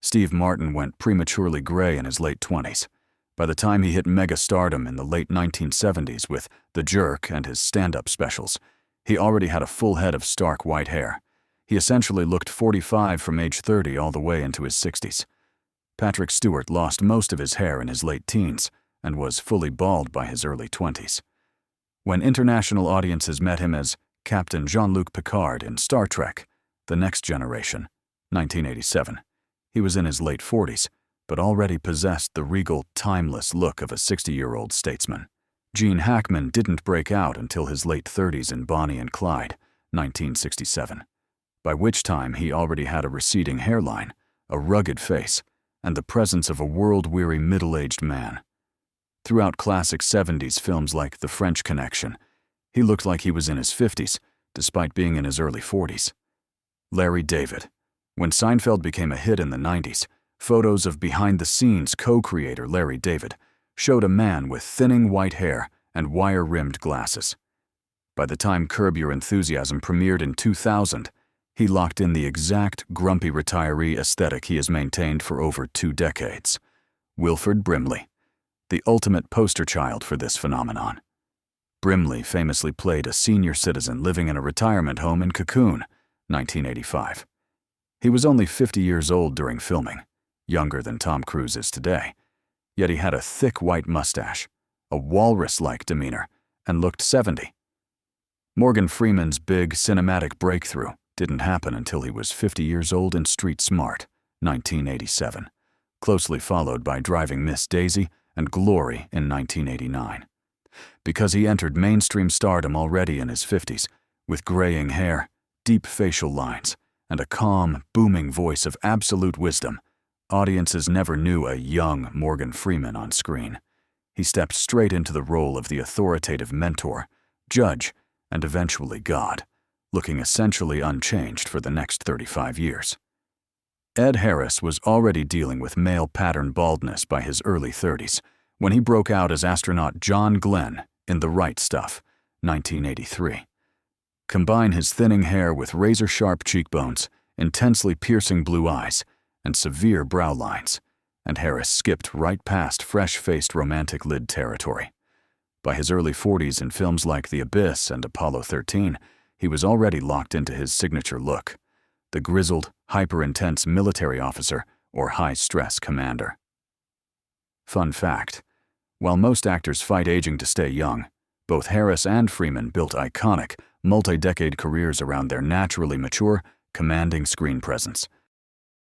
Steve Martin went prematurely gray in his late 20s. By the time he hit mega-stardom in the late 1970s with The Jerk and his stand-up specials, he already had a full head of stark white hair. He essentially looked 45 from age 30 all the way into his 60s. Patrick Stewart lost most of his hair in his late teens and was fully bald by his early 20s. When international audiences met him as Captain Jean-Luc Picard in Star Trek: The Next Generation, 1987, he was in his late 40s, but already possessed the regal, timeless look of a 60-year-old statesman. Gene Hackman didn't break out until his late 30s in Bonnie and Clyde, 1967, by which time he already had a receding hairline, a rugged face, and the presence of a world-weary middle-aged man. Throughout classic 70s films like The French Connection, he looked like he was in his 50s, despite being in his early 40s. Larry David. When Seinfeld became a hit in the 90s, photos of behind-the-scenes co-creator Larry David showed a man with thinning white hair and wire-rimmed glasses. By the time Curb Your Enthusiasm premiered in 2000, he locked in the exact grumpy retiree aesthetic he has maintained for over 2 decades. Wilford Brimley, the ultimate poster child for this phenomenon. Brimley famously played a senior citizen living in a retirement home in Cocoon, 1985. He was only 50 years old during filming, younger than Tom Cruise is today, yet he had a thick white mustache, a walrus-like demeanor, and looked 70. Morgan Freeman's big cinematic breakthrough didn't happen until he was 50 years old in Street Smart, 1987, closely followed by Driving Miss Daisy and Glory in 1989. Because he entered mainstream stardom already in his 50s, with graying hair, deep facial lines, and a calm, booming voice of absolute wisdom, audiences never knew a young Morgan Freeman on screen. He stepped straight into the role of the authoritative mentor, judge, and eventually God, looking essentially unchanged for the next 35 years. Ed Harris was already dealing with male pattern baldness by his early 30s when he broke out as astronaut John Glenn in The Right Stuff, 1983. Combine his thinning hair with razor-sharp cheekbones, intensely piercing blue eyes, and severe brow lines, and Harris skipped right past fresh-faced romantic lid territory. By his early 40s in films like The Abyss and Apollo 13, he was already locked into his signature look, the grizzled, hyper-intense military officer or high-stress commander. Fun fact: while most actors fight aging to stay young, both Harris and Freeman built iconic, multi-decade careers around their naturally mature, commanding screen presence.